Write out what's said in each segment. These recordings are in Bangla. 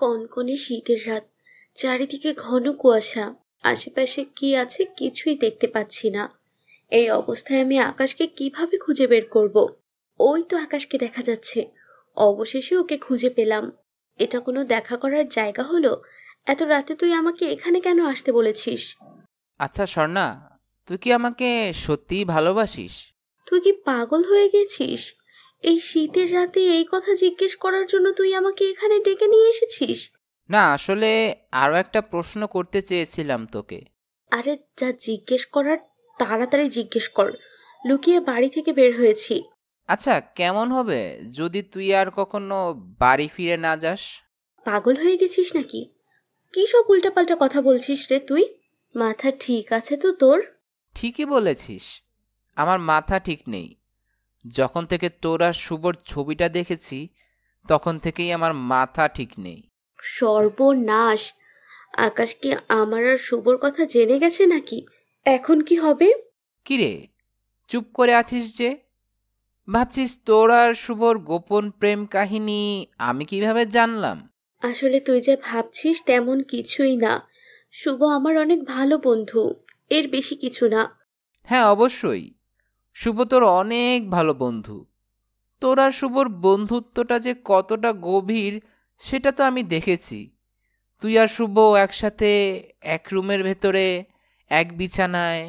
কনকনে শীতের রাত, চারিদিকে ঘন কুয়াশা, আশেপাশে কি আছে কিছুই দেখতে পাচ্ছি না। এই অবস্থায় আমি আকাশকে কিভাবে খুঁজে বের করব? ওই তো আকাশকে দেখা যাচ্ছে। অবশেষে ওকে খুঁজে পেলাম। এটা কোনো দেখা করার জায়গা হলো? এত রাতে তুই আমাকে এখানে কেন আসতে বলেছিস? আচ্ছা স্বর্ণা, তুই কি আমাকে সত্যিই ভালোবাসিস? তুই কি পাগল হয়ে গেছিস? এই শীতের রাতে এই কথা জিজ্ঞেস করার জন্য তুই আমাকে এখানে ডেকে নিয়ে এসেছিস? না, আসলে আরও একটা প্রশ্ন করতে চেয়েছিলাম তোকে। আরে যা জিজ্ঞেস করার তাড়াতাড়ি জিজ্ঞেস কর। লুকিয়ে বাড়ি থেকে বের হয়েছি। আচ্ছা, কেমন হবে যদি তুই আর কখনো বাড়ি ফিরে না যাস? পাগল হয়ে গেছিস নাকি? কি সব উল্টাপাল্টা কথা বলছিস রে তুই? মাথা ঠিক আছে তো তোর? ঠিকই বলেছিস, আমার মাথা ঠিক নেই। যখন থেকে তোর আর শুভর ছবিটা দেখেছি তখন থেকেই আমার মাথা ঠিক নেই। সর্বনাশ! আকাশ কি আমার আর শুভর কথা জেনে গেছে নাকি? এখন কি হবে? কিরে, চুপ করে আছিস যে? ভাবছিস তোর আর শুভর গোপন প্রেম কাহিনী আমি কিভাবে জানলাম? আসলে তুই যে ভাবছিস তেমন কিছুই না। শুভ আমার অনেক ভালো বন্ধু, এর বেশি কিছু না। হ্যাঁ, অবশ্যই। শুভ তোর অনেক ভালো বন্ধু। তোর আর শুভর বন্ধুত্বটা যে কতটা গভীর সেটা তো আমি দেখেছি। তুই আর শুভ একসাথে, এক রুমের ভেতরে, এক বিছানায়।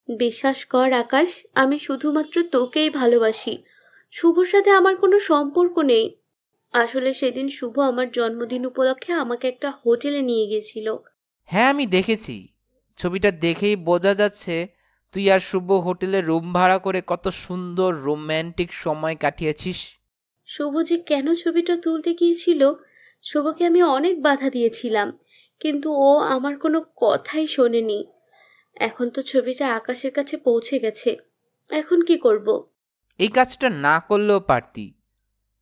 বিশ্বাস কর আকাশ, আমি শুধুমাত্র তোকেই ভালোবাসি। শুভর সাথে আমার কোনো সম্পর্ক নেই। আসলে সেদিন শুভ আমার জন্মদিন উপলক্ষে আমাকে একটা হোটেলে নিয়ে গেছিল। হ্যাঁ, আমি দেখেছি। ছবিটা দেখেই বোঝা যাচ্ছে তুই আর শুভ হোটেলে রুম ভাড়া করে কত সুন্দর রোম্যান্টিক সময় কাটিয়েছিস। শুভ যে কেন ছবিটা তুলতে গিয়েছিল, শুভকে আমি অনেক বাধা দিয়েছিলাম, কিন্তু ও আমার কোনো কথাই শোনেনি। এখন তো ছবিটা আকাশের কাছে পৌঁছে গেছে। এখন কি করব? এই কাজটা না করলেও পারতি।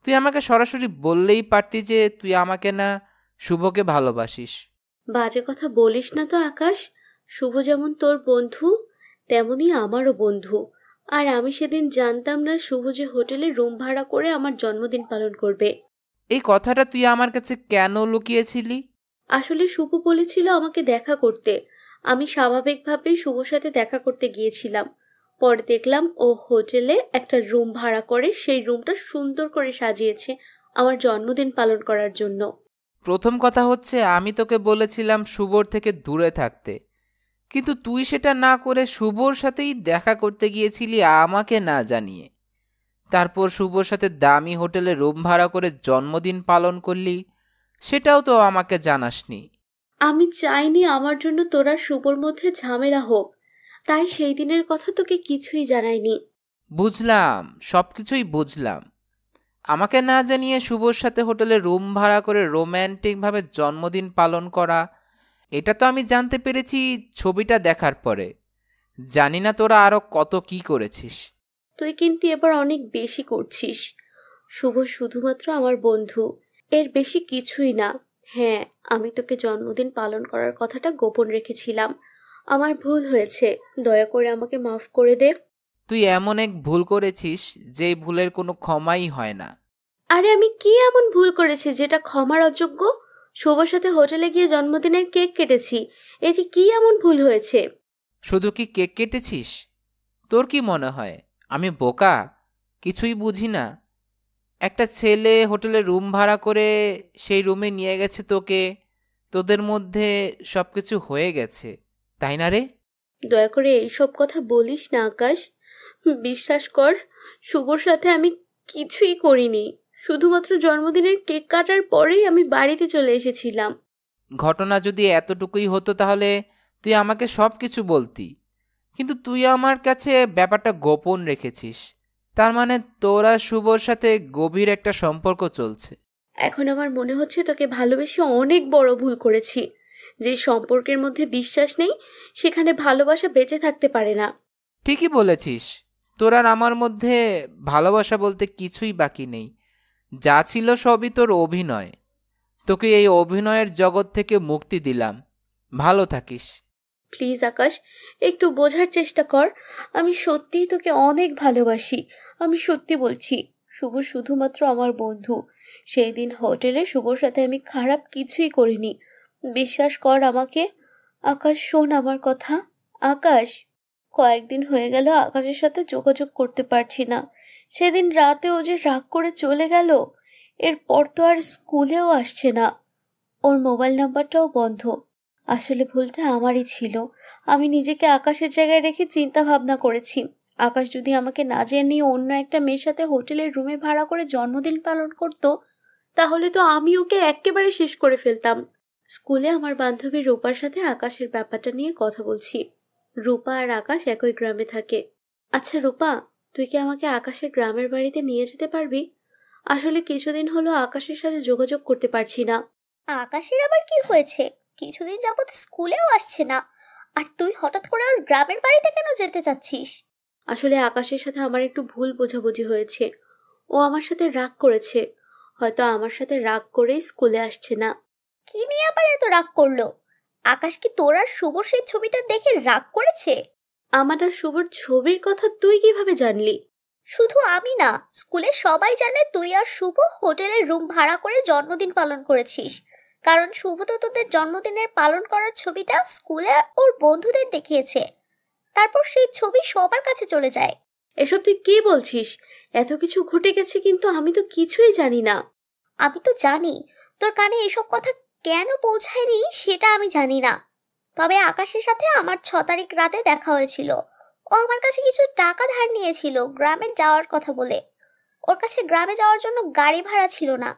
তুই আমাকে সরাসরি বললেই পারতি যে তুই আমাকে না, শুভকে ভালোবাসিস। বাজে কথা বলিস না তো আকাশ। শুভ যেমন তোর বন্ধু, তেমনি আমারও বন্ধু। আর আমি সেদিন জানতাম না শুভ যে হোটেলে রুম ভাড়া করে আমার জন্মদিন পালন করবে। এই কথাটা তুই আমার কাছে কেন লুকিয়েছিলি? আসলে শুভ বলেছিল আমাকে দেখা করতে। আমি স্বাভাবিকভাবেই শুভর সাথে দেখা করতে গিয়েছিলাম। পরে দেখলাম ও হোটেলে একটা রুম ভাড়া করে সেই রুমটা সুন্দর করে সাজিয়েছে আমার জন্মদিন পালন করার জন্য। প্রথম কথা হচ্ছে, আমি তোকে বলেছিলাম শুভর থেকে দূরে থাকতে, কিন্তু তুই সেটা না করে শুভর সাথেই দেখা করতে গিয়েছিলি আমাকে না জানিয়ে। তারপর শুভর সাথে দামি হোটেলে রুম ভাড়া করে জন্মদিন পালন করলি, সেটাও তো আমাকে জানাসনি। আমি চাইনি আমার জন্য তোরা শুভর মধ্যে ঝামেলা হোক, তাই সেই দিনের কথা তোকে কিছুই জানাইনি। বুঝলাম, সবকিছুই বুঝলাম। আমাকে না জানিয়ে শুভর সাথে হোটেলে রুম ভাড়া করে রোম্যান্টিকভাবে জন্মদিন পালন করা, এটা তো আমি জানতে পেরেছি ছবিটা দেখার পরে। জানি না তোরা আরো কত কি করেছিস। তুই কিন্তু এবার অনেক বেশি করছিস। শুভ শুধুমাত্র আমার বন্ধু, এর বেশি কিছুই না। হ্যাঁ, আমি তোকে জন্মদিন পালন করার কথাটা গোপন রেখেছিলাম। আমার ভুল হয়েছে, দয়া করে আমাকে মাফ করে দে। তুই এমন এক ভুল করেছিস যে ভুলের কোনো ক্ষমাই হয় না। আরে আমি কি এমন ভুল করেছি যেটা ক্ষমার অযোগ্য? শুভর সাথে হোটেলে গিয়ে জন্মদিনের কেক কেটেছি, এতে কি এমন ভুল হয়েছে? শুধু কি কেক কেটেছিস? তোর কি মনে হয় আমি বোকা, কিছুই বুঝি না? একটা ছেলে হোটেলে রুম ভাড়া করে সেই রুমে নিয়ে গেছে তোকে, তোদের মধ্যে সবকিছু হয়ে গেছে, তাই না রে? দয়া করে এইসব কথা বলিস না আকাশ। বিশ্বাস কর, শুভর সাথে আমি কিছুই করিনি। শুধুমাত্র জন্মদিনের কেক কাটার পরেই আমি বাড়িতে চলে এসেছিলাম। ঘটনা যদি এতটুকুই হতো তাহলে তুই আমাকে সব কিছু বলতি, কিন্তু তুই আমার কাছে ব্যাপারটা গোপন রেখেছিস। তার মানে তোরা শুভর সাথে গভীর একটা সম্পর্ক চলছে। এখন আমার মনে হচ্ছে তোকে ভালোবেসে অনেক বড় ভুল করেছি। যে সম্পর্কের মধ্যে বিশ্বাস নেই, সেখানে ভালোবাসা বেঁচে থাকতে পারে না। ঠিকই বলেছিস, তোর আর আমার মধ্যে ভালোবাসা বলতে কিছুই বাকি নেই। যা ছিল সবই তোর অভিনয়। তোকে এই অভিনয়ের জগৎ থেকে মুক্তি দিলাম। ভালো থাকিস। প্লিজ আকাশ, একটু বোঝার চেষ্টা কর। আমি সত্যিই তোকে অনেক ভালোবাসি। আমি সত্যি বলছি, শুভ শুধুমাত্র আমার বন্ধু। সেই দিন হোটেলে শুভর সাথে আমি খারাপ কিছুই করিনি, বিশ্বাস কর আমাকে। আকাশ, শোন আমার কথা। আকাশ, কয়েকদিন হয়ে গেল আকাশের সাথে যোগাযোগ করতে পারছি না। সেদিন রাতে ও যে রাগ করে চলে গেল, এরপর তো আর স্কুলেও আসছে না। ওর মোবাইল নাম্বারটাও বন্ধ। আসলে ভুলটা আমারই ছিল। আমি নিজেকে আকাশের জায়গায় রেখে চিন্তা ভাবনা করেছি, আকাশ যদি আমাকে না জানিয়ে অন্য একটা মেয়ের সাথে হোটেলের রুমে ভাড়া করে জন্মদিন পালন করতো, তাহলে তো আমি ওকে একেবারে শেষ করে ফেলতাম। স্কুলে আমার বান্ধবী রূপার সাথে আকাশের ব্যাপারটা নিয়ে কথা বলছি। রূপা আর আকাশ একই গ্রামে থাকে। আচ্ছা রূপা, তুই কি আমাকে আকাশের গ্রামের বাড়িতে নিয়ে যেতে পারবি? আসলে কিছুদিন হলো আকাশের সাথে যোগাযোগ করতে পারছি না। আকাশের আবার কি হয়েছে? কিছুদিন যাবত স্কুলেও আসছে না, আর তুই হঠাৎ করে ওর গ্রামের বাড়িতে কেন যেতে চাচ্ছিস? আসলে আকাশের সাথে আমার একটু ভুল বোঝাবুঝি হয়েছে। ও আমার সাথে রাগ করেছে, হয়তো আমার সাথে রাগ করেই স্কুলে আসছে না। কি নিয়ে আবার এত রাগ করলো? আকাশ কি তোর আর শুভর সেই ছবিটা দেখে রাগ করেছে? আমার আর শুভর ছবির কথা তুই কিভাবে জানলি? শুধু আমি না, স্কুলে সবাই জানে তুই আর শুভ হোটেলের রুম ভাড়া করে জন্মদিন পালন করেছিস। কারণ শুভ তো তোদের জন্মদিনের পালন করার ছবিটা স্কুলে ওর বন্ধুদের দেখিয়েছে, তারপর সেই ছবি সবার কাছে চলে যায়। এসব তুই কি বলছিস? এত কিছু ঘটে গেছে কিন্তু আমি তো কিছুই জানি না। আমি তো জানি, তোর কানে এসব কথা কেন পৌঁছায়নি সেটা আমি জানি না। তবে আকাশের সাথে আমার 6 তারিখ রাতে দেখা হয়েছিল। ও আমার কাছে কিছু টাকা ধার নিয়েছিল গ্রামে যাওয়ার কথা বলে। ওর কাছে গ্রামে যাওয়ার জন্য গাড়ি ভাড়া ছিল না।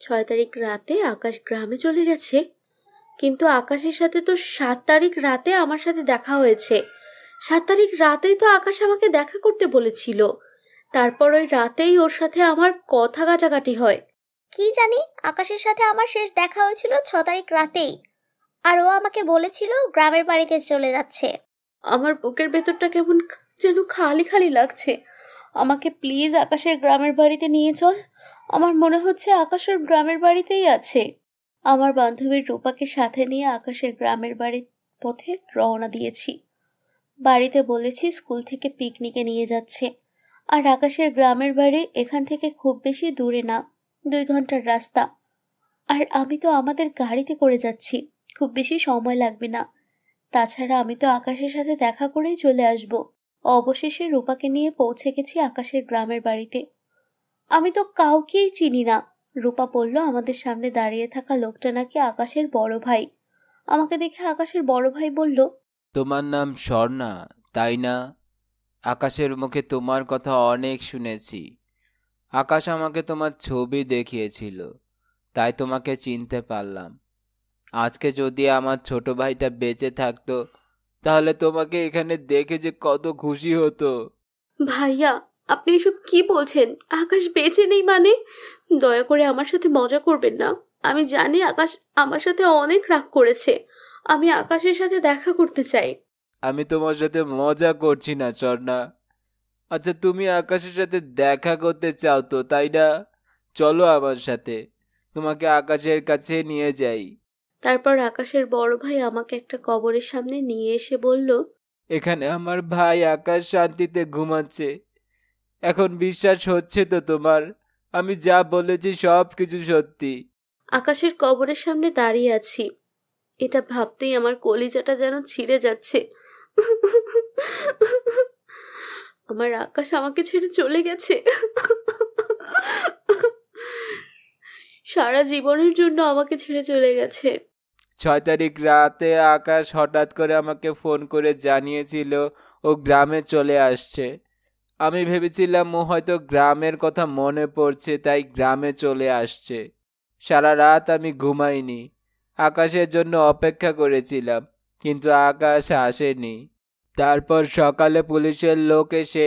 6 তারিখ রাতে আকাশ গ্রামে চলে গেছে? কিন্তু আকাশের সাথে তো 7 তারিখ রাতে আমার সাথে দেখা হয়েছে। 7 তারিখ রাতেই তো আকাশ আমাকে দেখা করতে বলেছিল। তারপর ওই রাতেই ওর সাথে আমার কথা কাটাকাটি হয়। কি জানি, আকাশের সাথে আমার শেষ দেখা হয়েছিল 6 তারিখ রাতেই। আর ও আমাকে বলেছিল গ্রামের বাড়িতে চলে যাচ্ছে। আমার বুকের ভেতরটা কেমন যেন খালি খালি লাগছে। আমাকে প্লিজ আকাশের গ্রামের বাড়িতে নিয়ে চল। আমার মনে হচ্ছে আকাশের গ্রামের বাড়িতেই আছে। আমার বান্ধবীর রূপাকে সাথে নিয়ে আকাশের গ্রামের বাড়ির পথে রওনা দিয়েছি। বাড়িতে বলেছি স্কুল থেকে পিকনিকে নিয়ে যাচ্ছে। আর আকাশের গ্রামের বাড়ি এখান থেকে খুব বেশি দূরে না, 2 ঘন্টার রাস্তা। আর আমি তো আমাদের গাড়িতে করে যাচ্ছি, খুব বেশি সময় লাগবে না। তাছাড়া আমি তো আকাশের সাথে দেখা করেই চলে আসব। অবশেষে রূপাকে নিয়ে পৌঁছে গেছি আকাশের গ্রামের বাড়িতে। আমি তো কাউকেই চিনি না। রূপা বলল আমাদের সামনে দাঁড়িয়ে থাকা লোকটা নাকি আকাশের বড় ভাই। আমাকে দেখে আকাশের বড় ভাই বলল, তোমার নাম স্বর্ণা, তাই না? আকাশের মুখে তোমার কথা অনেক শুনেছি। আকাশ আমাকে তোমার ছবি দেখিয়েছিল, তাই তোমাকে চিনতে পারলাম। আজকে যদি আমার ছোট ভাইটা বেঁচে থাকতো, তাহলে তোমাকে এখানে দেখে যে কত খুশি হতো। ভাইয়া, আপনি এসব কি বলছেন? আকাশ বেঁচে নেই মানে? দয়া করে আমার সাথে মজা করবেন না। আমি জানি আকাশ আমার সাথে অনেক রাগ করেছে। আমি আকাশের সাথে দেখা করতে চাই। আমি তোমার সাথে মজা করছি না স্বর্ণা। আচ্ছা, তুমি আকাশের সাথে দেখা করতে চাও তো, তাই না? চলো আমার সাথে, তোমাকে আকাশের কাছে নিয়ে যাই। তারপর আকাশের বড় ভাই আমাকে একটা কবরের সামনে নিয়ে এসে বলল, এখানে আমার ভাই আকাশ শান্তিতে ঘুমাচ্ছে। এখন বিশ্বাস হচ্ছে তো তোমার? আমি যা বলেছি সব কিছু সত্যি। আকাশের কবরের সামনে দাঁড়িয়ে আছি। এটা ভাবতেই আমার কলিজাটা যেন ছিঁড়ে যাচ্ছে। আমার আকাশ আমাকে ছেড়ে চলে গেছে। সারা জীবনের জন্য আমাকে ছেড়ে চলে গেছে। 6 তারিখ রাতে আকাশ হঠাৎ করে আমাকে ফোন করে জানিয়েছিল ও গ্রামে চলে আসছে। আমি ভেবেছিলাম ও হয়তো গ্রামের কথা মনে পড়ছে, তাই গ্রামে চলে আসছে। সারা রাত আমি ঘুমাইনি, আকাশের জন্য অপেক্ষা করেছিলাম, কিন্তু আকাশ আসেনি। তারপর সকালে পুলিশের লোক এসে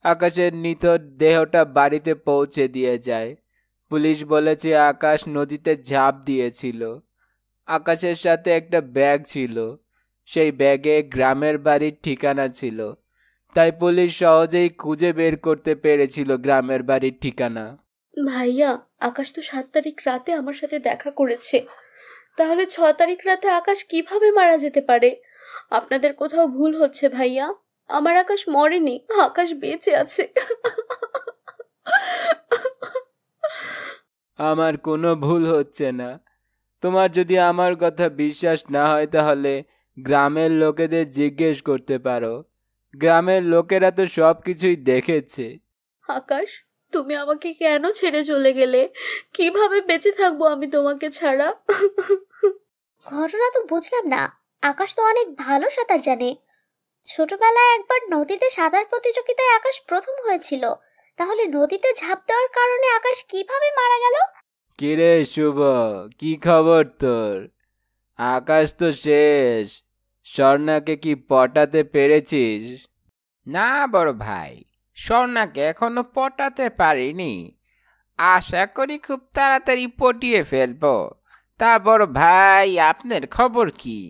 আকাশের নিথর দেহটা বাড়িতে পৌঁছে দিয়ে যায়। পুলিশ বলেছে আকাশ নদীতে ঝাঁপ দিয়েছিল। আকাশের সাথে একটা ব্যাগ ছিল, সেই ব্যাগে গ্রামের বাড়ির ঠিকানা ছিল, তাই পুলিশ সহজেই খুঁজে বের করতে পেরেছিল গ্রামের বাড়ির ঠিকানা। ভাইয়া, আকাশ তো 7 তারিখ রাতে আমার সাথে দেখা করেছে। তাহলে 6 তারিখ রাতে আকাশ কিভাবে মারা যেতে পারে? আপনাদের কোথাও ভুল হচ্ছে ভাইয়া। আমার আকাশ মরেনি, আকাশ বেঁচে আছে। আমার কোনো ভুল হচ্ছে না। তোমার যদি আমার কথা বিশ্বাস না হয় তাহলে গ্রামের লোকেদের জিজ্ঞেস করতে পারো। গ্রামের লোকেরা তো সব কিছুই দেখেছে। আকাশ, তুমি আমাকে কেন ছেড়ে চলে গেলে? কিভাবে বেঁচে থাকবো আমি তোমাকে ছাড়া? ঘটনা তো বুঝলাম না। আকাশ তো অনেক ভালো সাঁতার জানে। ছোটবেলায় একবার নদীতে সাঁতার প্রতিযোগিতায় আকাশ প্রথম হয়েছিল। তাহলে নদীতে ঝাঁপ দেওয়ার কারণে আকাশ কিভাবে মারা গেল? কিরে শুভ, কি খবর তোর? আকাশ তো শেষ। স্বর্ণাকে কি পটাতে পেরেছিস? না বড় ভাই, স্বর্ণাকে এখনো পটাতে পারিনি। আশা করি খুব তাড়াতাড়ি পটিয়ে ফেলবো। তা বড় ভাই, আপনার খবর কি?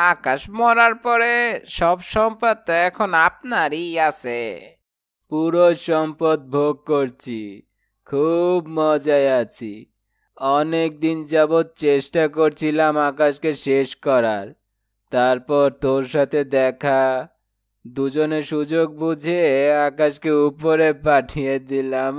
আকাশ মরার পরে সব সম্পদ তো এখন আপনারই আছে। পুরো সম্পদ ভোগ করছি, খুব মজায় আছি। অনেক দিন যাবৎ চেষ্টা করছিলাম আকাশকে শেষ করার। তারপর তোর সাথে দেখা, দুজনে সুযোগ বুঝে আকাশকে উপরে পাঠিয়ে দিলাম।